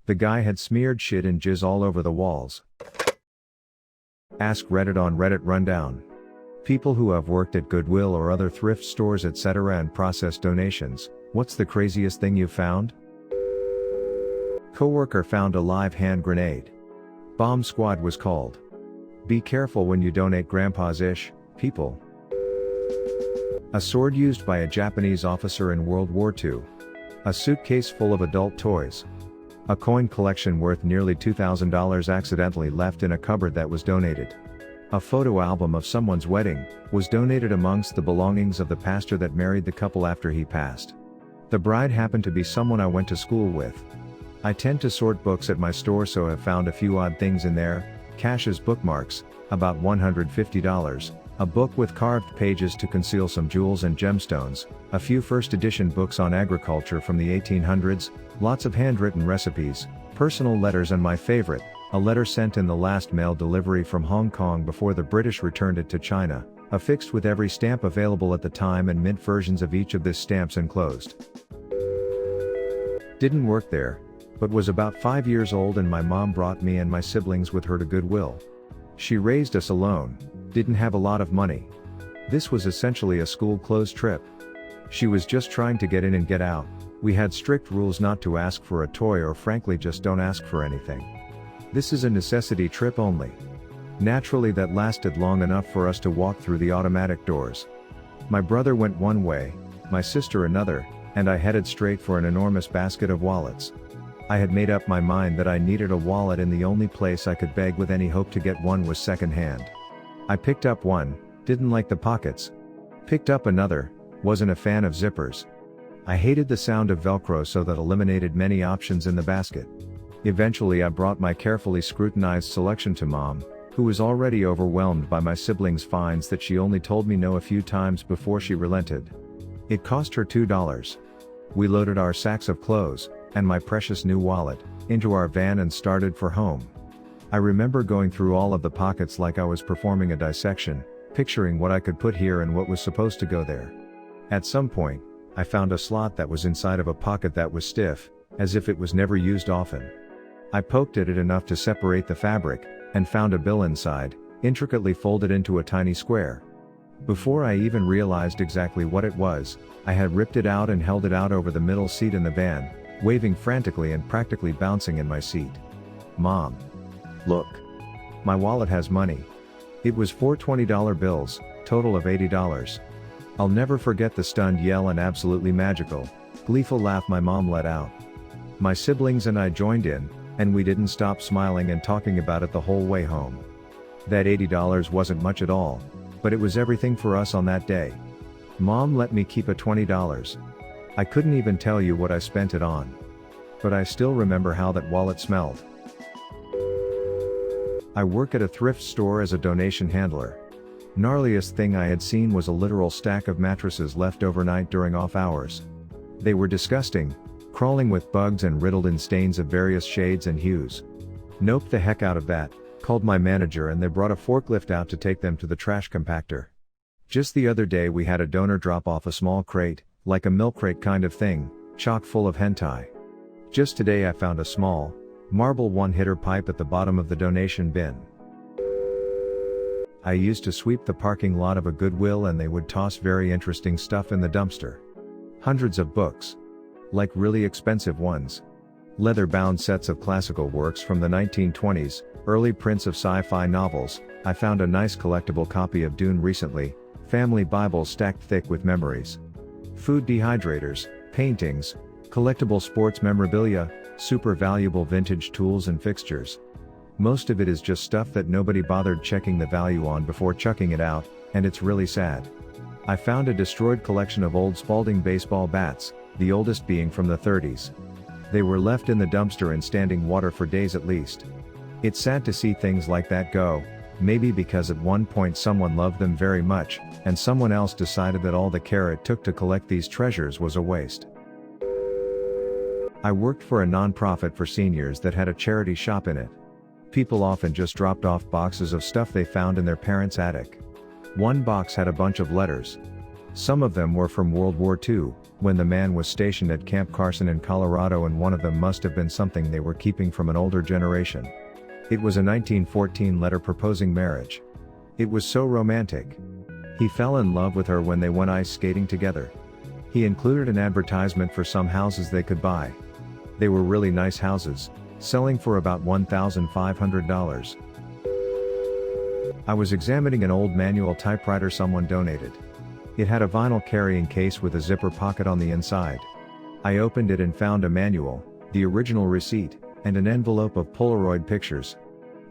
The guy had smeared shit and jizz all over the walls. Ask Reddit on Reddit Rundown. People who have worked at Goodwill or other thrift stores etc. and processed donations, what's the craziest thing you've found? Coworker found a live hand grenade. Bomb squad was called. Be careful when you donate grandpa's ish, people. A sword used by a Japanese officer in World War II. A suitcase full of adult toys. A coin collection worth nearly $2,000 accidentally left in a cupboard that was donated. A photo album of someone's wedding was donated amongst the belongings of the pastor that married the couple after he passed. The bride happened to be someone I went to school with. I tend to sort books at my store, so have found a few odd things in there. Cash's bookmarks, about $150, a book with carved pages to conceal some jewels and gemstones, a few first edition books on agriculture from the 1800s, lots of handwritten recipes, personal letters, and my favorite, a letter sent in the last mail delivery from Hong Kong before the British returned it to China, affixed with every stamp available at the time and mint versions of each of these stamps enclosed. Didn't work there, but was about 5 years old, and my mom brought me and my siblings with her to Goodwill. She raised us alone, didn't have a lot of money. This was essentially a school clothes trip. She was just trying to get in and get out. We had strict rules not to ask for a toy, or frankly just don't ask for anything. This is a necessity trip only. Naturally, that lasted long enough for us to walk through the automatic doors. My brother went one way, my sister another, and I headed straight for an enormous basket of wallets. I had made up my mind that I needed a wallet, and the only place I could beg with any hope to get one was secondhand. I picked up one, didn't like the pockets. Picked up another, wasn't a fan of zippers. I hated the sound of Velcro, so that eliminated many options in the basket. Eventually I brought my carefully scrutinized selection to Mom, who was already overwhelmed by my siblings' finds that she only told me no a few times before she relented. It cost her $2. We loaded our sacks of clothes, and my precious new wallet, into our van and started for home. I remember going through all of the pockets like I was performing a dissection, picturing what I could put here and what was supposed to go there. At some point, I found a slot that was inside of a pocket that was stiff, as if it was never used often. I poked at it enough to separate the fabric, and found a bill inside, intricately folded into a tiny square. Before I even realized exactly what it was, I had ripped it out and held it out over the middle seat in the van, waving frantically and practically bouncing in my seat. Mom. Look. My wallet has money. It was 4 $20 bills, total of $80. I'll never forget the stunned yell and absolutely magical, gleeful laugh my mom let out. My siblings and I joined in, and we didn't stop smiling and talking about it the whole way home. That $80 wasn't much at all, but it was everything for us on that day. Mom let me keep a $20. I couldn't even tell you what I spent it on. But I still remember how that wallet smelled. I work at a thrift store as a donation handler. Gnarliest thing I had seen was a literal stack of mattresses left overnight during off hours. They were disgusting, crawling with bugs and riddled in stains of various shades and hues. Noped the heck out of that, called my manager, and they brought a forklift out to take them to the trash compactor. Just the other day we had a donor drop off a small crate, like a milk crate kind of thing, chock full of hentai. Just today I found a small, marble one-hitter pipe at the bottom of the donation bin. I used to sweep the parking lot of a Goodwill, and they would toss very interesting stuff in the dumpster. Hundreds of books. Like really expensive ones. Leather-bound sets of classical works from the 1920s, early prints of sci-fi novels. I found a nice collectible copy of Dune recently, family Bibles stacked thick with memories. Food dehydrators, paintings, collectible sports memorabilia, super valuable vintage tools and fixtures. Most of it is just stuff that nobody bothered checking the value on before chucking it out, and it's really sad. I found a destroyed collection of old Spalding baseball bats, the oldest being from the 30s. They were left in the dumpster in standing water for days at least. It's sad to see things like that go, maybe because at one point someone loved them very much, and someone else decided that all the care it took to collect these treasures was a waste. I worked for a non-profit for seniors that had a charity shop in it. People often just dropped off boxes of stuff they found in their parents' attic. One box had a bunch of letters. Some of them were from World War II, when the man was stationed at Camp Carson in Colorado, and one of them must have been something they were keeping from an older generation. It was a 1914 letter proposing marriage. It was so romantic. He fell in love with her when they went ice skating together. He included an advertisement for some houses they could buy. They were really nice houses, selling for about $1,500. I was examining an old manual typewriter someone donated. It had a vinyl carrying case with a zipper pocket on the inside. I opened it and found a manual, the original receipt, and an envelope of Polaroid pictures.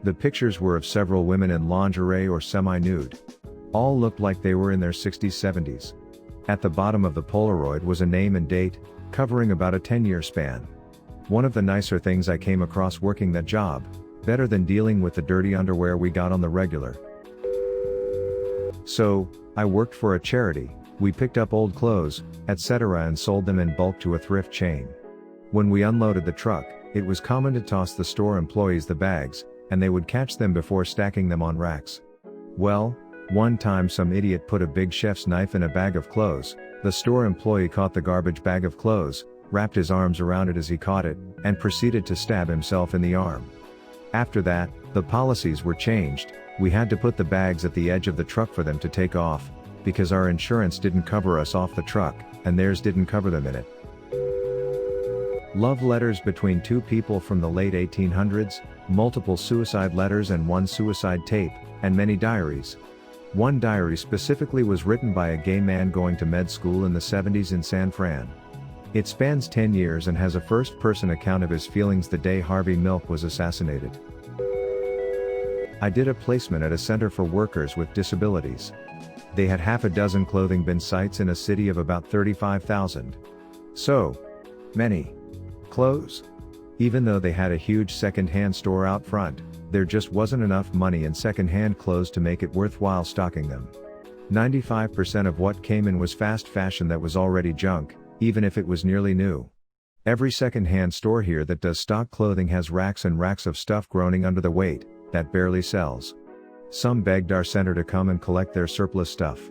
The pictures were of several women in lingerie or semi-nude. All looked like they were in their 60s, 70s. At the bottom of the Polaroid was a name and date, covering about a 10-year span. One of the nicer things I came across working that job, better than dealing with the dirty underwear we got on the regular. So, I worked for a charity, we picked up old clothes, etc. and sold them in bulk to a thrift chain. When we unloaded the truck, it was common to toss the store employees the bags, and they would catch them before stacking them on racks. Well, one time some idiot put a big chef's knife in a bag of clothes. The store employee caught the garbage bag of clothes, wrapped his arms around it as he caught it, and proceeded to stab himself in the arm. After that, the policies were changed. We had to put the bags at the edge of the truck for them to take off, because our insurance didn't cover us off the truck, and theirs didn't cover them in it. Love letters between two people from the late 1800s, multiple suicide letters and one suicide tape, and many diaries. One diary specifically was written by a gay man going to med school in the 70s in San Fran. It spans 10 years and has a first-person account of his feelings the day Harvey Milk was assassinated. I did a placement at a center for workers with disabilities. They had half a dozen clothing bin sites in a city of about 35,000. So many clothes. Even though they had a huge second-hand store out front, there just wasn't enough money in second-hand clothes to make it worthwhile stocking them. 95% of what came in was fast fashion that was already junk, even if it was nearly new. Every second-hand store here that does stock clothing has racks and racks of stuff groaning under the weight, that barely sells. Some begged our center to come and collect their surplus stuff.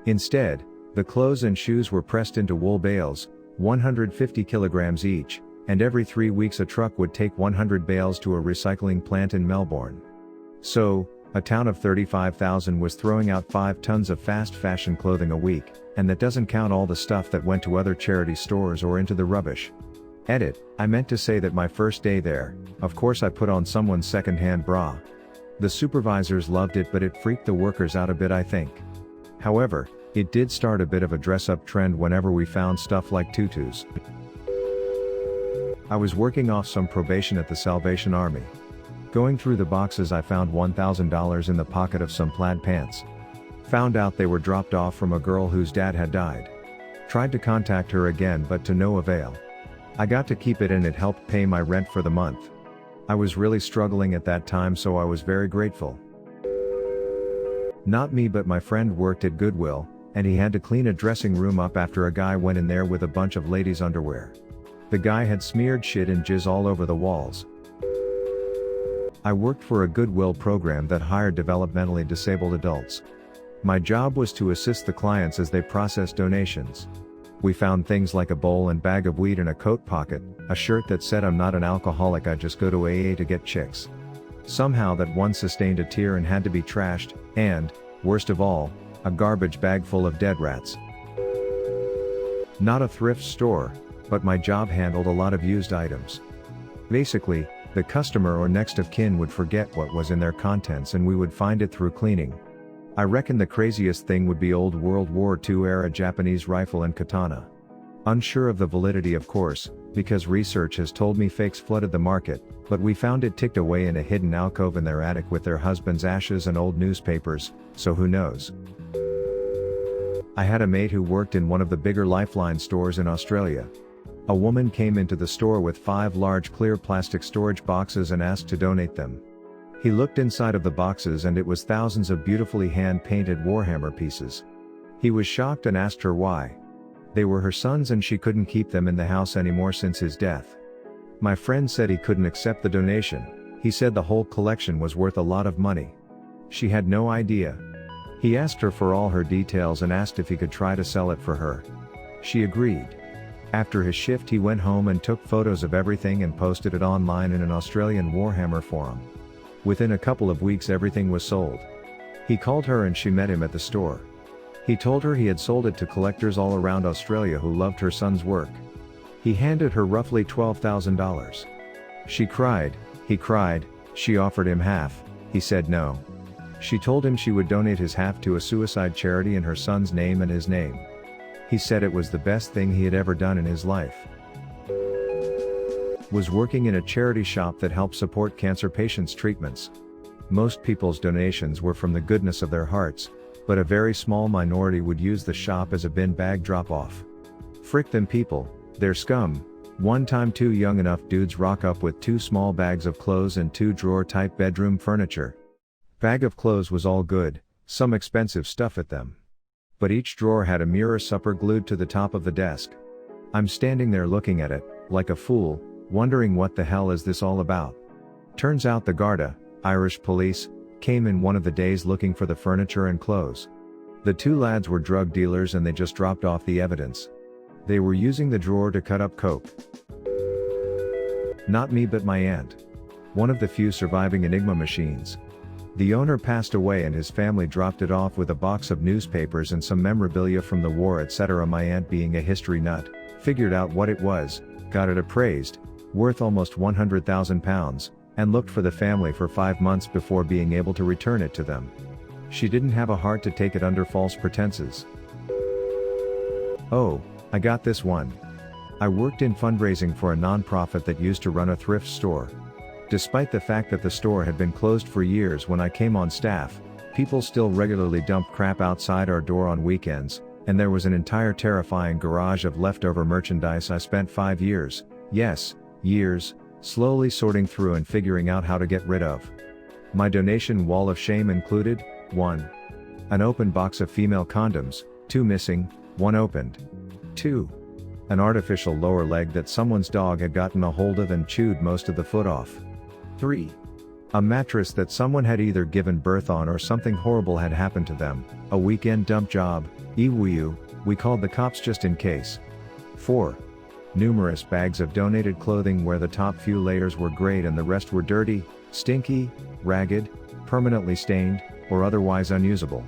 Instead, the clothes and shoes were pressed into wool bales, 150 kilograms each, and every 3 weeks a truck would take 100 bales to a recycling plant in Melbourne. So, a town of 35,000 was throwing out 5 tons of fast fashion clothing a week, and that doesn't count all the stuff that went to other charity stores or into the rubbish. Edit, I meant to say that my first day there, of course I put on someone's second-hand bra. The supervisors loved it, but it freaked the workers out a bit, I think. However, it did start a bit of a dress-up trend whenever we found stuff like tutus. I was working off some probation at the Salvation Army. Going through the boxes, I found $1,000 in the pocket of some plaid pants. Found out they were dropped off from a girl whose dad had died. Tried to contact her again, but to no avail. I got to keep it and it helped pay my rent for the month. I was really struggling at that time, so I was very grateful. Not me, but my friend worked at Goodwill, and he had to clean a dressing room up after a guy went in there with a bunch of ladies' underwear. The guy had smeared shit and jizz all over the walls. I worked for a Goodwill program that hired developmentally disabled adults. My job was to assist the clients as they processed donations. We found things like a bowl and bag of weed in a coat pocket, a shirt that said "I'm not an alcoholic, I just go to AA to get chicks." Somehow that one sustained a tear and had to be trashed, and, worst of all, a garbage bag full of dead rats. Not a thrift store, but my job handled a lot of used items. Basically, the customer or next of kin would forget what was in their contents and we would find it through cleaning. I reckon the craziest thing would be old World War II era Japanese rifle and katana. Unsure of the validity, of course, because research has told me fakes flooded the market, but we found it ticked away in a hidden alcove in their attic with their husband's ashes and old newspapers, so who knows. I had a mate who worked in one of the bigger Lifeline stores in Australia. A woman came into the store with 5 large clear plastic storage boxes and asked to donate them. He looked inside of the boxes and it was thousands of beautifully hand-painted Warhammer pieces. He was shocked and asked her why. They were her son's and she couldn't keep them in the house anymore since his death. My friend said he couldn't accept the donation. He said the whole collection was worth a lot of money. She had no idea. He asked her for all her details and asked if he could try to sell it for her. She agreed. After his shift he went home and took photos of everything and posted it online in an Australian Warhammer forum. Within a couple of weeks everything was sold. He called her and she met him at the store. He told her he had sold it to collectors all around Australia who loved her son's work. He handed her roughly $12,000. She cried, he cried, she offered him half, he said no. She told him she would donate his half to a suicide charity in her son's name and his name. He said it was the best thing he had ever done in his life. Was working in a charity shop that helped support cancer patients' treatments. Most people's donations were from the goodness of their hearts, but a very small minority would use the shop as a bin bag drop-off. Frick them people, they're scum. One time two young enough dudes rock up with 2 small bags of clothes and 2 drawer-type bedroom furniture. Bag of clothes was all good, some expensive stuff at them. But each drawer had a mirror supper glued to the top of the desk. I'm standing there looking at it, like a fool, wondering what the hell is this all about. Turns out the Garda, Irish police, came in one of the days looking for the furniture and clothes. The 2 lads were drug dealers and they just dropped off the evidence. They were using the drawer to cut up coke. Not me but my aunt. One of the few surviving Enigma machines. The owner passed away and his family dropped it off with a box of newspapers and some memorabilia from the war, etc. My aunt, being a history nut, figured out what it was, got it appraised, worth almost £100,000, and looked for the family for 5 months before being able to return it to them. She didn't have a heart to take it under false pretenses. Oh, I got this one. I worked in fundraising for a non-profit that used to run a thrift store. Despite the fact that the store had been closed for years when I came on staff, people still regularly dumped crap outside our door on weekends, and there was an entire terrifying garage of leftover merchandise. I spent 5 years, yes, years, slowly sorting through and figuring out how to get rid of. My donation wall of shame included, 1. An open box of female condoms, 2 missing, 1 opened. 2. An artificial lower leg that someone's dog had gotten a hold of and chewed most of the foot off. 3. A mattress that someone had either given birth on or something horrible had happened to them, a weekend dump job, we called the cops just in case. 4. Numerous bags of donated clothing where the top few layers were great and the rest were dirty, stinky, ragged, permanently stained, or otherwise unusable.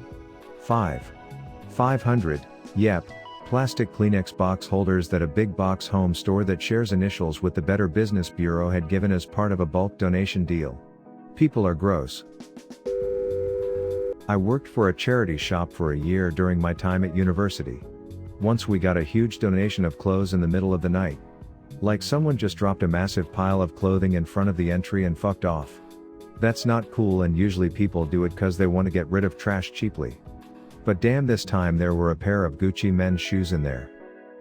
5. 500, yep, plastic Kleenex box holders that a big box home store that shares initials with the Better Business Bureau had given as part of a bulk donation deal. People are gross. I worked for a charity shop for a year during my time at university. Once we got a huge donation of clothes in the middle of the night. Like someone just dropped a massive pile of clothing in front of the entry and fucked off. That's not cool, and usually people do it cause they want to get rid of trash cheaply. But damn, this time there were a pair of Gucci men's shoes in there.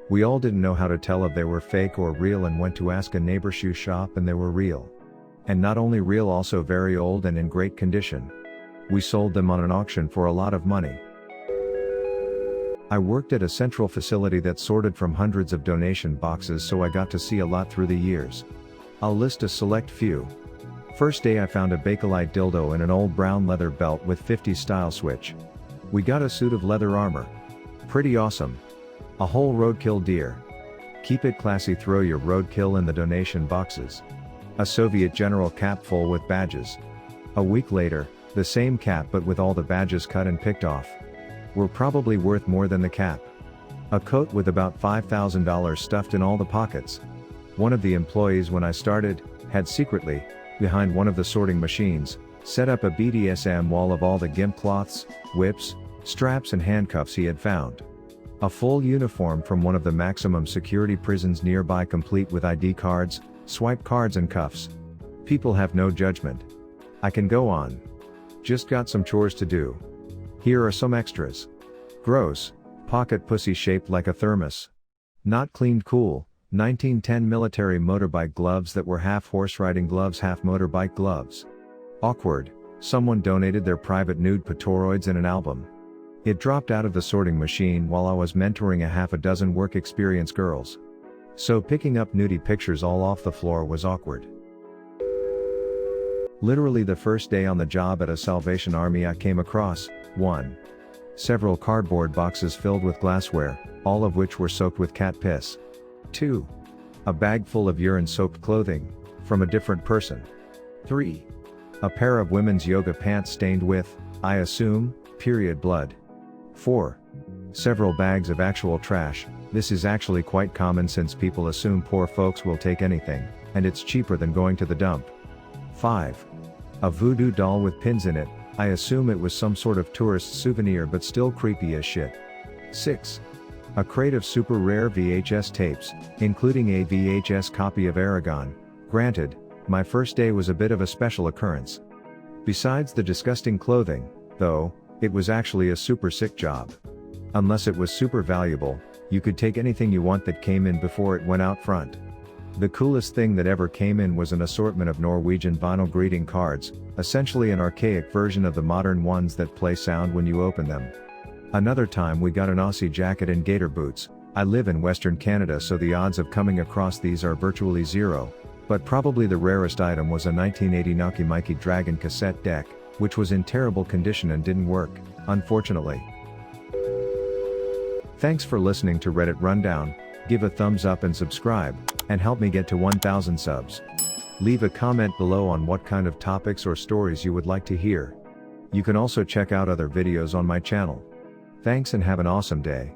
We all didn't know how to tell if they were fake or real and went to ask a neighbor shoe shop and they were real. And not only real, also very old and in great condition. We sold them on an auction for a lot of money. I worked at a central facility that sorted from hundreds of donation boxes, so I got to see a lot through the years. I'll list a select few. First day I found a Bakelite dildo in an old brown leather belt with 50s style switch. We got a suit of leather armor. Pretty awesome. A whole roadkill deer. Keep it classy, throw your roadkill in the donation boxes. A Soviet general cap full with badges. A week later, the same cap but with all the badges cut and picked off. Were probably worth more than the cap. A coat with about $5,000 stuffed in all the pockets. One of the employees when I started, had secretly, behind one of the sorting machines, set up a BDSM wall of all the gimp cloths, whips, straps and handcuffs he had found. A full uniform from one of the maximum security prisons nearby, complete with ID cards, swipe cards and cuffs. People have no judgment. I can go on. Just got some chores to do. Here are some extras. Gross, pocket pussy shaped like a thermos. Not cleaned cool, 1910 military motorbike gloves that were half horse riding gloves, half motorbike gloves. Awkward, someone donated their private nude Polaroids in an album. It dropped out of the sorting machine while I was mentoring a half a dozen work experience girls. So picking up nudie pictures all off the floor was awkward. Literally the first day on the job at a Salvation Army I came across, 1. Several cardboard boxes filled with glassware, all of which were soaked with cat piss. 2. A bag full of urine-soaked clothing, from a different person. 3. A pair of women's yoga pants stained with, I assume, period blood. 4. Several bags of actual trash. This is actually quite common since people assume poor folks will take anything, and it's cheaper than going to the dump. 5. A voodoo doll with pins in it. I assume it was some sort of tourist souvenir but still creepy as shit. 6. A crate of super rare VHS tapes, including a VHS copy of Aragon. Granted, my first day was a bit of a special occurrence. Besides the disgusting clothing, though, it was actually a super sick job. Unless it was super valuable, you could take anything you want that came in before it went out front. The coolest thing that ever came in was an assortment of Norwegian vinyl greeting cards, essentially an archaic version of the modern ones that play sound when you open them. Another time we got an Aussie jacket and gator boots. I live in Western Canada, so the odds of coming across these are virtually zero, but probably the rarest item was a 1980 Nokia Mikey Dragon cassette deck, which was in terrible condition and didn't work, unfortunately. Thanks for listening to Reddit Rundown. Give a thumbs up and subscribe, and help me get to 1,000 subs. Leave a comment below on what kind of topics or stories you would like to hear. You can also check out other videos on my channel. Thanks and have an awesome day.